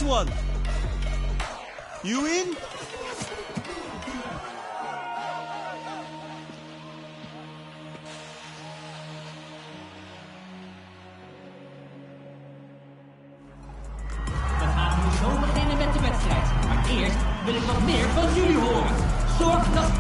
last one. You in? We gaan nu zo beginnen met de wedstrijd. Maar eerst wil ik wat meer van jullie horen. Zorg dat...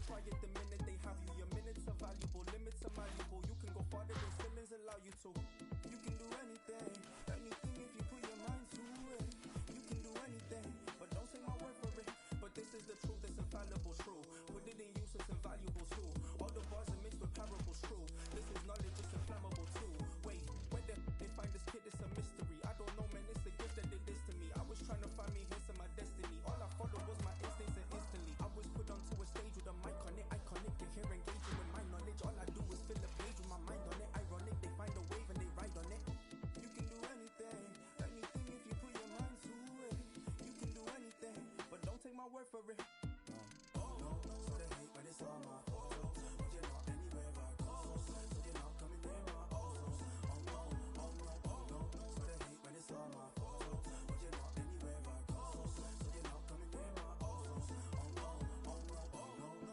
try it the minute they have you. Your minutes are valuable, limits are malleable. You can go farther than ceilings allow you to. You can do anything, anything if you put your mind to it. You can do anything, but don't take my word for it. But this is the truth, it's infallible, true. Put it in use, it's invaluable too. All the bars are mixed with parables, true. This is knowledge, it's inflammable too. Wait, where they find this kid, it's a mystery. I don't know, man, it's a gift that did this to me. I was trying to find me hints in my destiny. All I followed was my instincts and instantly I was put onto a stage with a mic on it. Iconic, they hear engaging with my knowledge. All I do is fill a page with my mind on it. Ironic, they find a wave and they ride on it. You can do anything, anything if you put your mind to it. You can do anything, but don't take my word for it. No, so they hate when it's all my fault. But you're not anywhere I go, so you're not coming near my own. So they hate when it's all my fault. But you're not anywhere I go, so you're not coming near my own.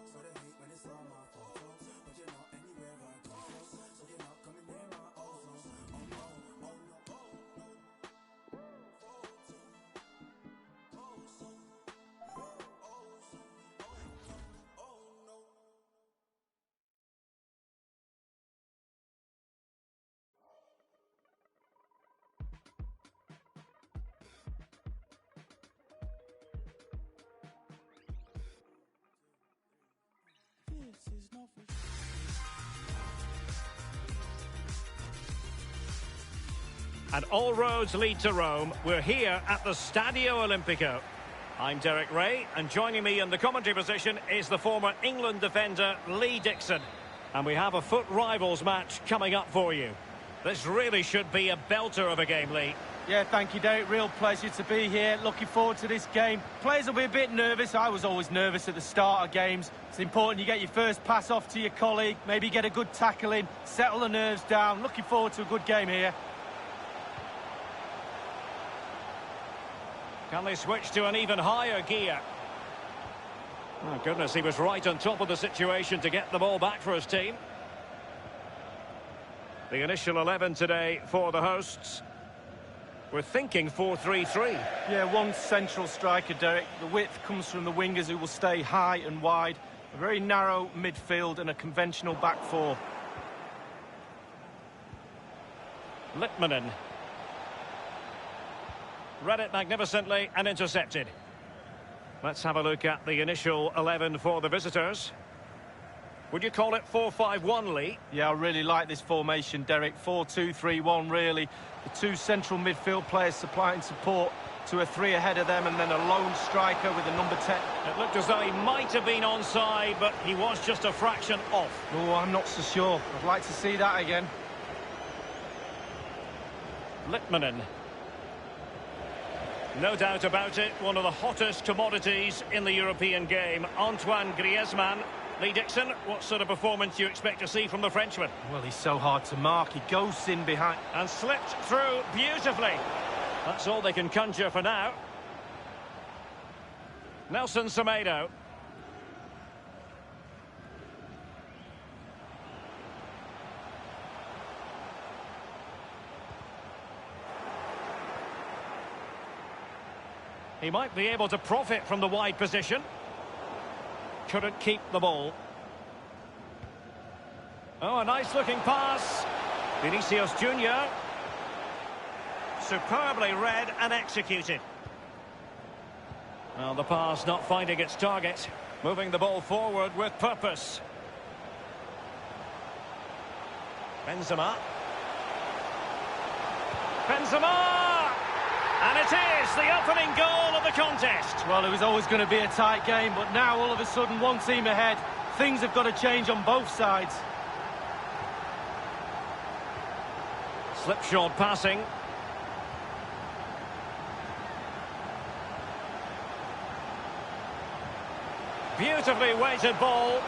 So they hate when it's all my fault. But you're not anywhere I go, so you're not coming near my own. This is not for And all roads lead to Rome. We're here at the Stadio Olimpico. I'm Derek Ray, and joining me in the commentary position is the former England defender Lee Dixon. And we have a foot rivals match coming up for you. This really should be a belter of a game, Lee. Yeah, thank you, Derek. Real pleasure to be here. Looking forward to this game. Players will be a bit nervous. I was always nervous at the start of games. It's important you get your first pass off to your colleague, maybe get a good tackle in, settle the nerves down. Looking forward to a good game here. Can they switch to an even higher gear? Oh, goodness, he was right on top of the situation to get the ball back for his team. The initial 11 today for the hosts. We're thinking 4-3-3. Yeah, one central striker, Derek. The width comes from the wingers who will stay high and wide. A very narrow midfield and a conventional back four. Litmanen. Read it magnificently and intercepted. Let's have a look at the initial 11 for the visitors. Would you call it 4-5-1, Lee? Yeah, I really like this formation, Derek. 4-2-3-1, really. The two central midfield players supplying support to a three ahead of them, and then a lone striker with a number 10. It looked as though he might have been onside, but he was just a fraction off. Oh, I'm not so sure. I'd like to see that again. Litmanen. No doubt about it, one of the hottest commodities in the European game. Antoine Griezmann. Lee Dixon, what sort of performance do you expect to see from the Frenchman? Well, he's so hard to mark. He goes in behind. And slipped through beautifully. That's all they can conjure for now. Nelson Semedo. He might be able to profit from the wide position. Couldn't keep the ball. Oh, a nice-looking pass. Vinicius Junior. Superbly read and executed. Well, the pass not finding its target. Moving the ball forward with purpose. Benzema. And it is the opening goal of the contest. Well, it was always going to be a tight game, but now all of a sudden one team ahead. Things have got to change on both sides. Slipshod passing. Beautifully weighted ball.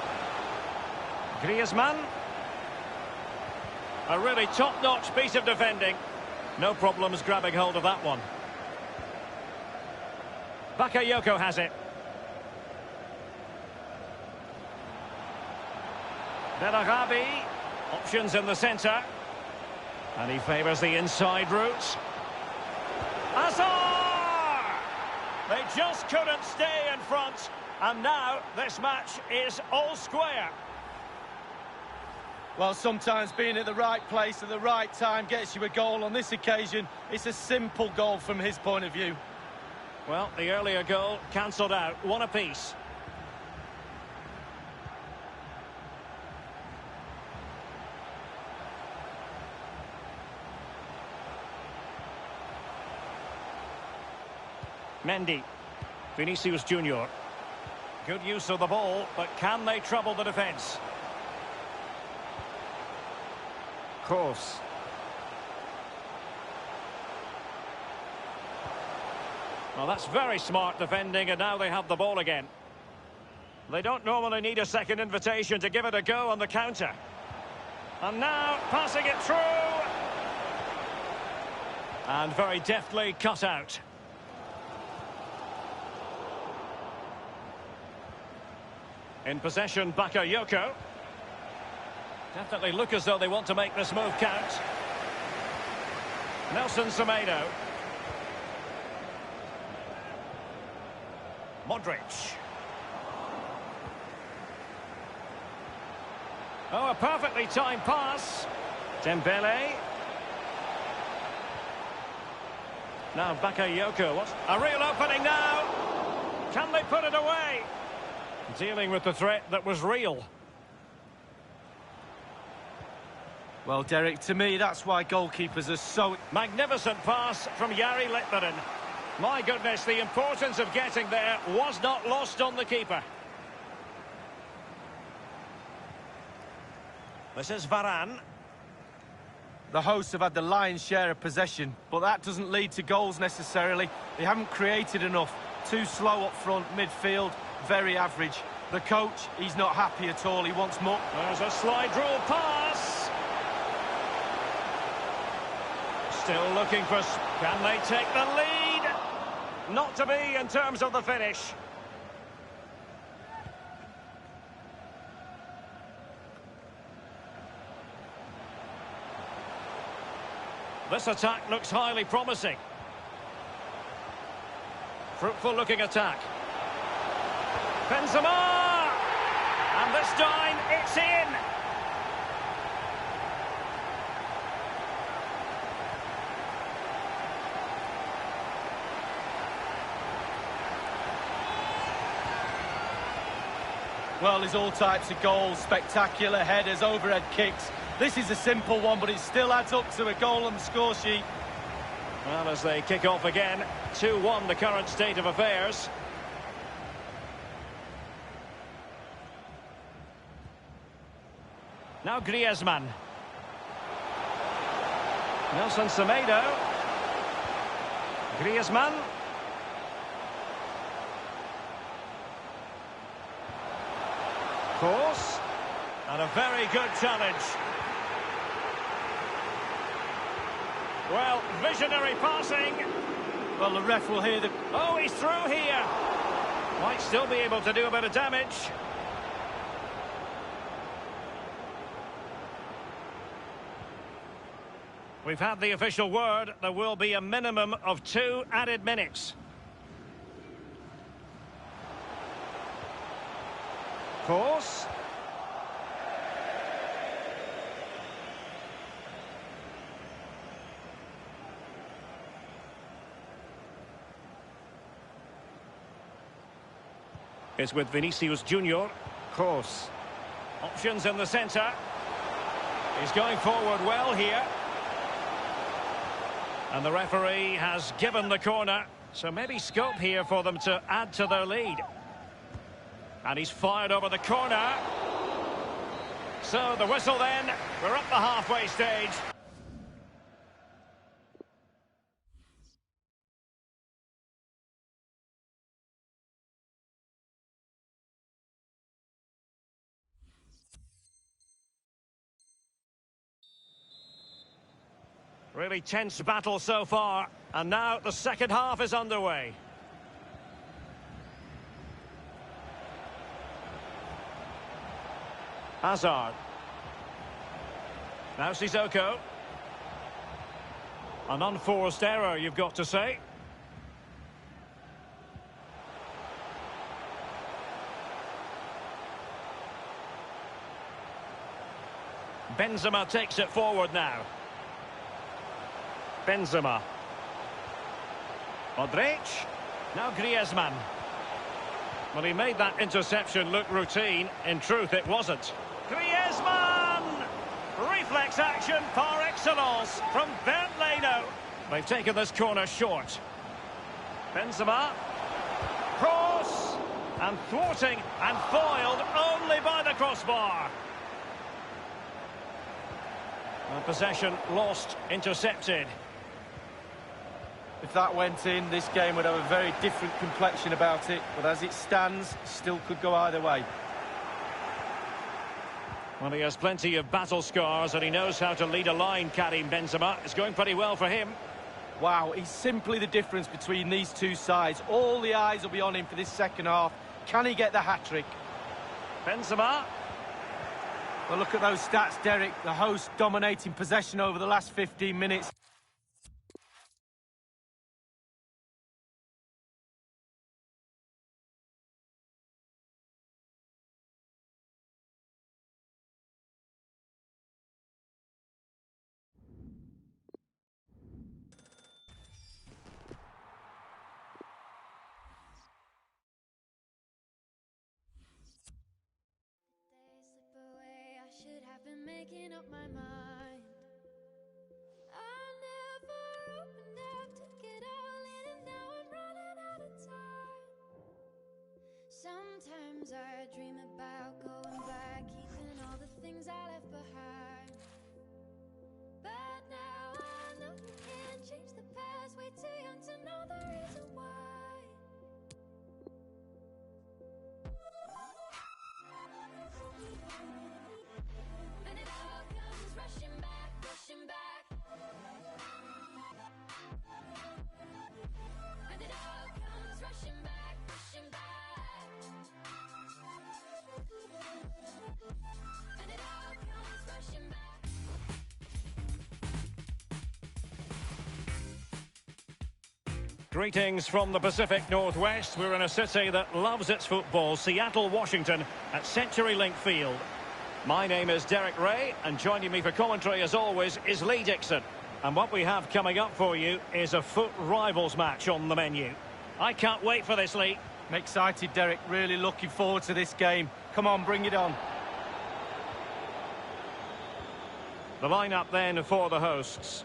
Griezmann. A really top-notch piece of defending. No problems grabbing hold of that one. Bakayoko has it. Belarabi. Options in the centre. And he favours the inside route. Hazard! They just couldn't stay in front. And now this match is all square. Well, sometimes being at the right place at the right time gets you a goal. On this occasion, it's a simple goal from his point of view. Well, the earlier goal cancelled out, one apiece. Mendy, Vinicius Junior. Good use of the ball, but can they trouble the defence? Kroos. Well, that's very smart defending, and now they have the ball again. They don't normally need a second invitation to give it a go on the counter. And now, passing it through. And very deftly cut out. In possession, Bakayoko. Definitely look as though they want to make this move count. Nelson Semedo. Modric. Oh, a perfectly timed pass. Dembele. Now Bakayoko. What's a real opening now? Can they put it away? Dealing with the threat that was real. Well, Derek, to me, that's why goalkeepers are so... Magnificent pass from Jari Litmanen. My goodness, the importance of getting there was not lost on the keeper. This is Varane. The hosts have had the lion's share of possession, but that doesn't lead to goals necessarily. They haven't created enough. Too slow up front, midfield, very average. The coach, he's not happy at all. He wants more. There's a slide rule pass. Still looking for... Can they take the lead? Not to be in terms of the finish. This attack looks highly promising. Fruitful looking attack. Benzema! And this time, it's in! Well, there's all types of goals, spectacular headers, overhead kicks. This is a simple one, but it still adds up to a goal on the score sheet. Well, as they kick off again, 2-1 the current state of affairs. Now Griezmann. Nelson Semedo. Griezmann. Course. And a very good challenge. Well, visionary passing. Well, the ref will hear the... Oh, he's through here. Might still be able to do a bit of damage. We've had the official word. There will be a minimum of 2 added minutes. Course. It's with Vinicius Junior. Course. Options in the centre. He's going forward well here. And the referee has given the corner. So maybe scope here for them to add to their lead. And he's fired over the corner. So the whistle then. We're up the halfway stage. Really tense battle so far. And now the second half is underway. Hazard. Now Sissoko. An unforced error, you've got to say. Benzema takes it forward now. Benzema. Modric. Now Griezmann. Well, he made that interception look routine. In truth, it wasn't. Griezmann! Reflex action par excellence from Bernd Leno. They've taken this corner short. Benzema. Cross! And thwarting and foiled only by the crossbar. And possession lost, intercepted. If that went in, this game would have a very different complexion about it. But as it stands, still could go either way. Well, he has plenty of battle scars and he knows how to lead a line, Karim Benzema. It's going pretty well for him. Wow, he's simply the difference between these two sides. All the eyes will be on him for this second half. Can he get the hat-trick? Benzema. Well, look at those stats, Derek. The host dominating possession over the last 15 minutes. Should have been making up my mind. I never opened up, took it all in, and now I'm running out of time. Sometimes I dream about going back, keeping all the things I left behind. But now I know you can't change the past, way too young to know the reason why. Greetings from the Pacific Northwest. We're in a city that loves its football, Seattle, Washington, at CenturyLink Field. My name is Derek Ray, and joining me for commentary, as always, is Lee Dixon. And what we have coming up for you is a foot rivals match on the menu. I can't wait for this, Lee. I'm excited, Derek. Really looking forward to this game. Come on, bring it on. The lineup then for the hosts.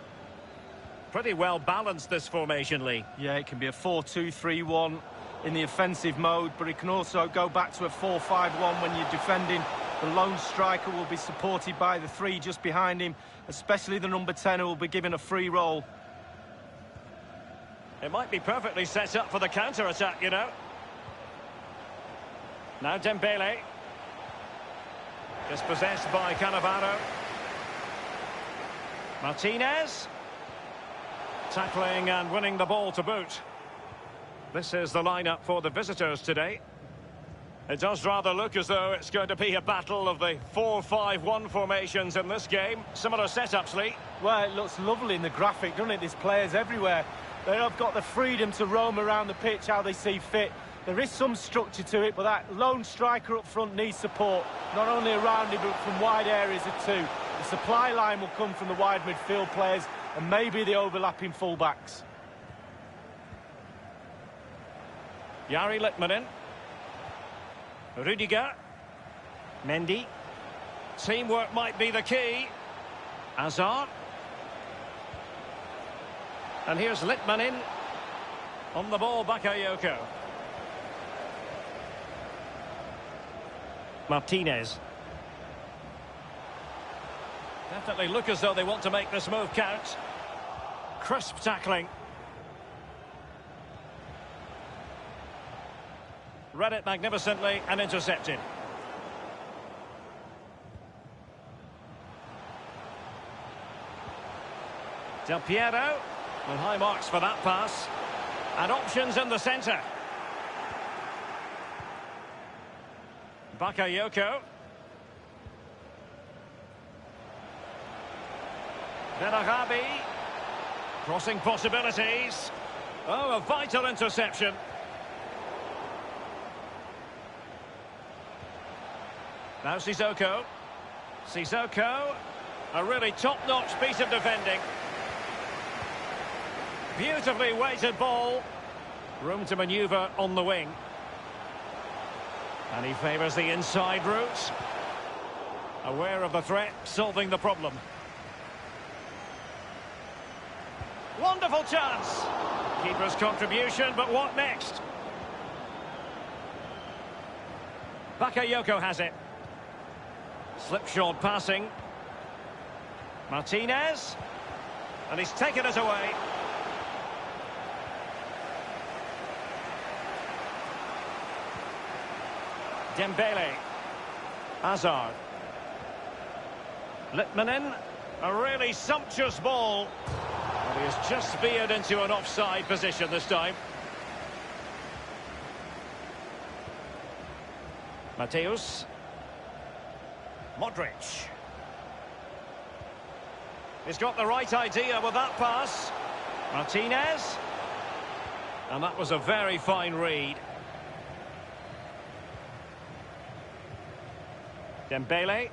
Pretty well balanced, this formation, Lee. Yeah, it can be a 4-2-3-1 in the offensive mode, but it can also go back to a 4-5-1 when you're defending. The lone striker will be supported by the three just behind him, especially the number 10 who will be given a free role. It might be perfectly set up for the counter-attack, you know. Now Dembele. Dispossessed by Cannavaro. Martinez. Tackling and winning the ball to boot. This is the lineup for the visitors today. It does rather look as though it's going to be a battle of the 4-5-1 formations in this game. Similar setups, Lee. Well, it looks lovely in the graphic, doesn't it? There's players everywhere. They have got the freedom to roam around the pitch how they see fit. There is some structure to it, but that lone striker up front needs support, not only around him, but from wide areas of two. The supply line will come from the wide midfield players and maybe the overlapping fullbacks. Jari Litmanen. Rudiger. Mendy. Teamwork might be the key. Hazard. And here's Litmanen. On the ball, Bakayoko. Martinez. Definitely look as though they want to make this move count. Crisp tackling. Read it magnificently and intercepted. Del Piero. And high marks for that pass. And options in the centre. Bakayoko. Benarabi. Crossing possibilities. Oh, a vital interception. Now Sissoko. Sissoko. A really top-notch piece of defending. Beautifully weighted ball. Room to manoeuvre on the wing. And he favours the inside route. Aware of the threat, solving the problem. Wonderful chance. Keeper's contribution, but what next? Bakayoko has it. Slipshod passing. Martinez. And he's taken it away. Dembele. Hazard. Litmanen. A really sumptuous ball. And he has just veered into an offside position this time. Mateus. Modric. He's got the right idea with that pass. Martinez. And that was a very fine read. Dembele.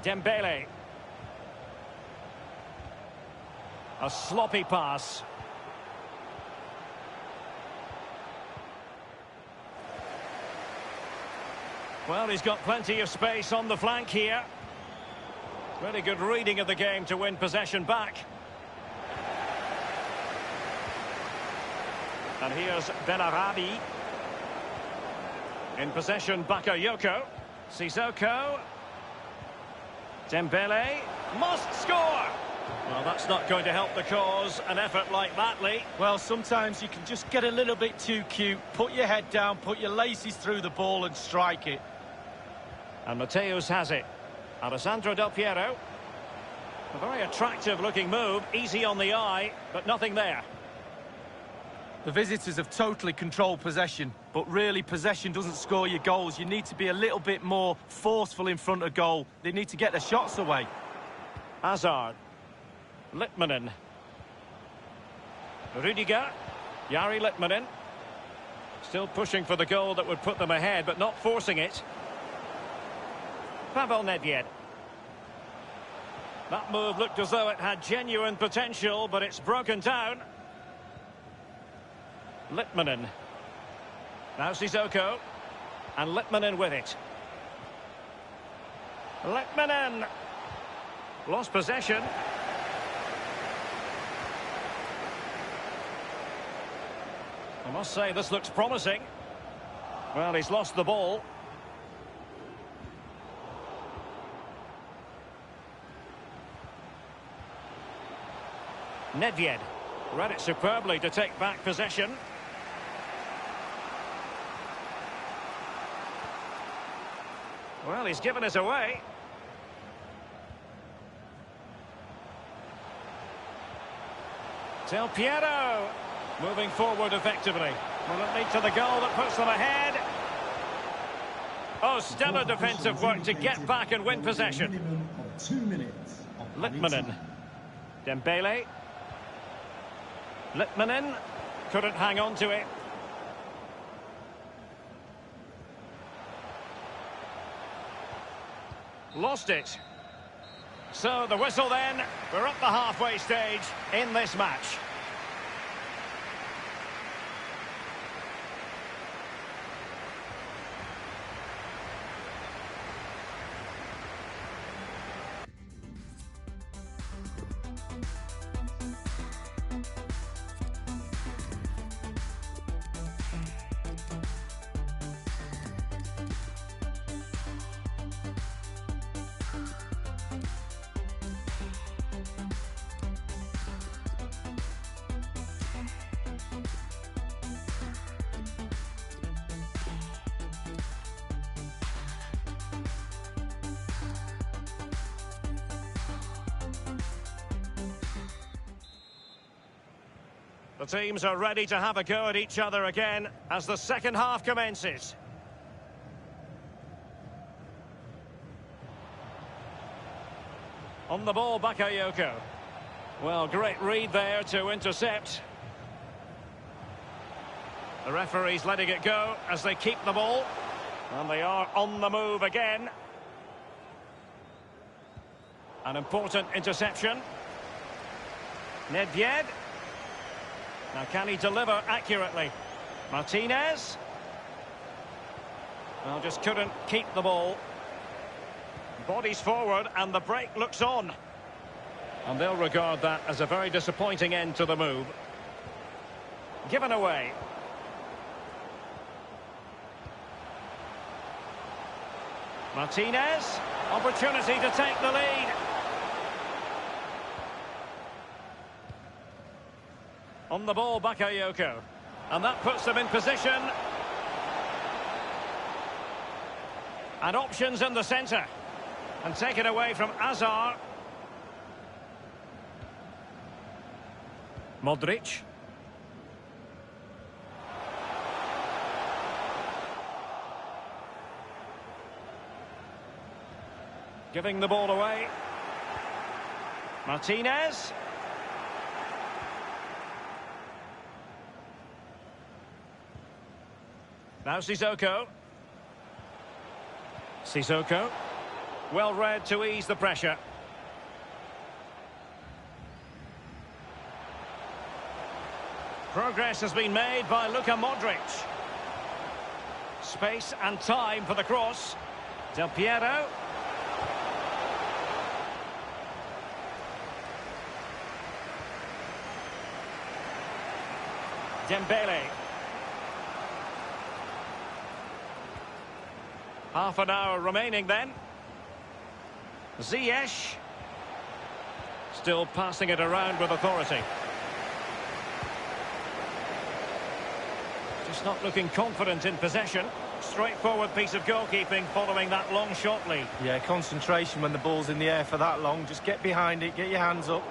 Dembele. A sloppy pass. Well, he's got plenty of space on the flank here. Really good reading of the game to win possession back. And here's Benarabi. In possession, Bakayoko. Sissoko. Dembele. Must score! Well, that's not going to help the cause, an effort like that, Lee. Well, sometimes you can just get a little bit too cute, put your head down, put your laces through the ball and strike it. And Mateus has it. Alessandro Del Piero. A very attractive-looking move, easy on the eye, but nothing there. The visitors have totally controlled possession, but really possession doesn't score your goals. You need to be a little bit more forceful in front of goal. They need to get their shots away. Hazard. Litmanen. Rudiger. Jari Litmanen. Still pushing for the goal that would put them ahead, but not forcing it. Pavel Nedved. That move looked as though it had genuine potential, but it's broken down. Litmanen. Now Sissoko. And Litmanen with it. Litmanen. Lost possession. I must say, this looks promising. Well, he's lost the ball. Nedved read it superbly to take back possession. Well, he's given it away. Del Piero moving forward effectively. Will it lead to the goal that puts them ahead? Oh, stellar defensive work to get back and win possession. Minimum of 2 minutes. Litmanen. Dembele. Litmanen couldn't hang on to it. Lost it. So the whistle then. We're up the halfway stage in this match. The teams are ready to have a go at each other again as the second half commences. On the ball, Bakayoko. Well, great read there to intercept. The referee's letting it go as they keep the ball. And they are on the move again. An important interception. Nedved. Now can he deliver accurately? Martinez. Well, just couldn't keep the ball. Bodies forward and the break looks on. And they'll regard that as a very disappointing end to the move. Given away. Martinez. Opportunity to take the lead. On the ball, Bakayoko. And that puts them in position. And options in the centre. And taken away from Azar. Modric. Giving the ball away. Martinez. Now Sissoko. Sissoko. Well read to ease the pressure. Progress has been made by Luka Modric. Space and time for the cross. Del Piero. Dembele. Half an hour remaining then. Ziyech. Still passing it around with authority. Just not looking confident in possession. Straightforward piece of goalkeeping following that long shot lead. Yeah, concentration when the ball's in the air for that long. Just get behind it, get your hands up.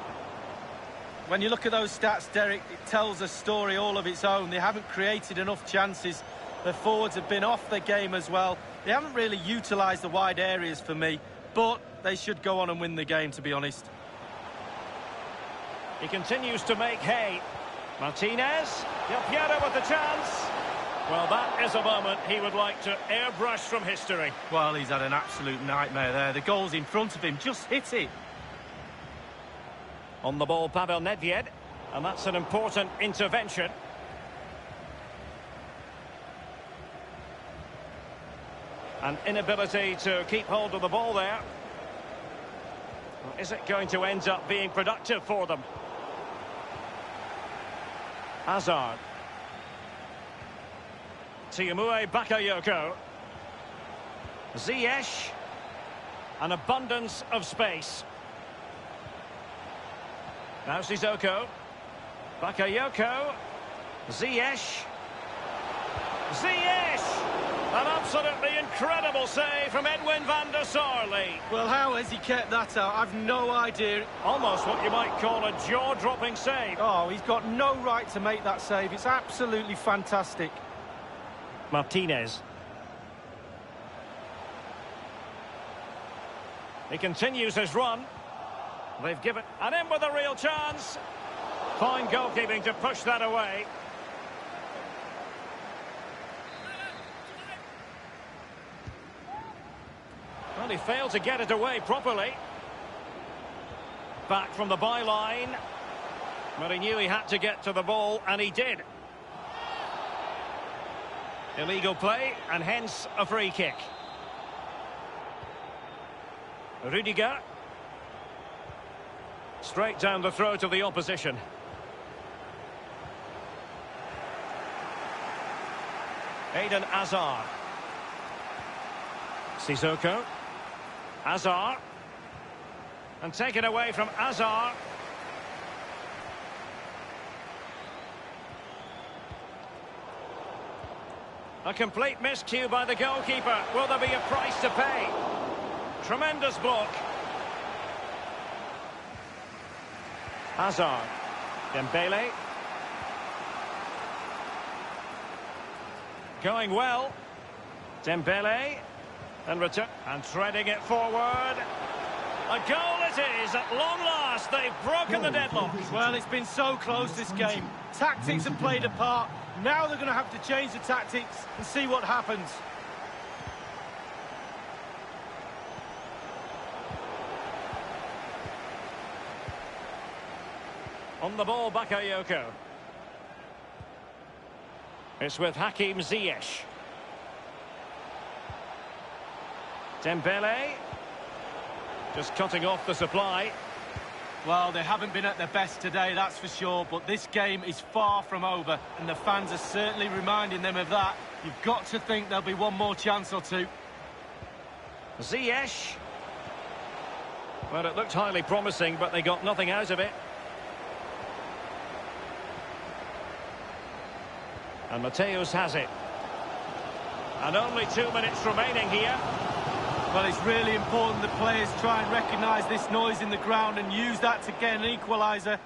When you look at those stats, Derek, it tells a story all of its own. They haven't created enough chances. Their forwards have been off their game as well. They haven't really utilised the wide areas for me, but they should go on and win the game, to be honest. He continues to make hay. Martinez. Del Piero with the chance. Well, that is a moment he would like to airbrush from history. Well, he's had an absolute nightmare there. The goal's in front of him. Just hit it. On the ball, Pavel Nedved. And that's an important intervention. An inability to keep hold of the ball there. Well, is it going to end up being productive for them? Hazard. Tiamue Bakayoko. Ziyech. An abundance of space. Now Sissoko. Bakayoko. Ziyech. Ziyech! An absolutely incredible save from Edwin van der Sar. Well, how has he kept that out? I've no idea. Almost what you might call a jaw-dropping save. Oh, he's got no right to make that save. It's absolutely fantastic. Martinez. He continues his run. They've given... And in with a real chance. Fine goalkeeping to push that away. Well, he failed to get it away properly. Back from the byline. But he knew he had to get to the ball, and he did. Illegal play, and hence a free kick. Rudiger. Straight down the throat of the opposition. Eden Hazard. Sissoko. Hazard. And taken away from Hazard. A complete miscue by the goalkeeper. Will there be a price to pay? Tremendous block. Hazard. Dembele. Going well. Dembele. And return. And threading it forward. A goal it is at long last. They've broken the deadlock. Well, it's been so close this game. Tactics have played a part. Now they're going to have to change the tactics and see what happens. On the ball, Bakayoko. It's with Hakim Ziyech. Dembele. Just cutting off the supply. Well, they haven't been at their best today, that's for sure, but this game is far from over, and the fans are certainly reminding them of that. You've got to think there'll be one more chance or two. Ziyech. Well, it looked highly promising, but they got nothing out of it. And Mateus has it. And only 2 minutes remaining here. Well, it's really important the players try and recognise this noise in the ground and use that to get an equaliser.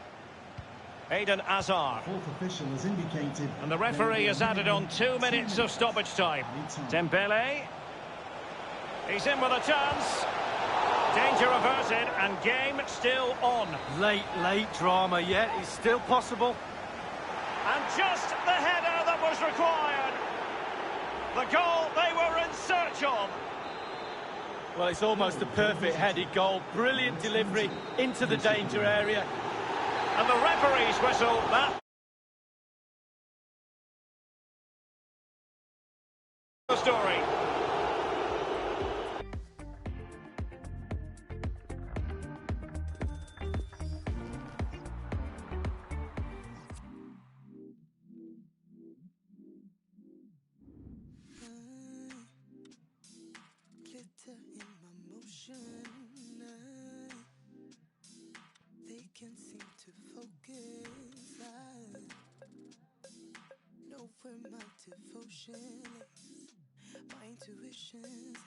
Eden Hazard. Fourth official has indicated. And the referee has added on 2 minutes of stoppage time. Dembele. He's in with a chance. Danger averted and game still on. Late drama, yet it's still possible. And just the header that was required. The goal they were in search of. Well, it's almost a perfect headed goal. Brilliant delivery into the danger area. And the referee's whistle, that... the story. Glitter in my motion. They can't seem to focus. I know where my devotion is. My intuition's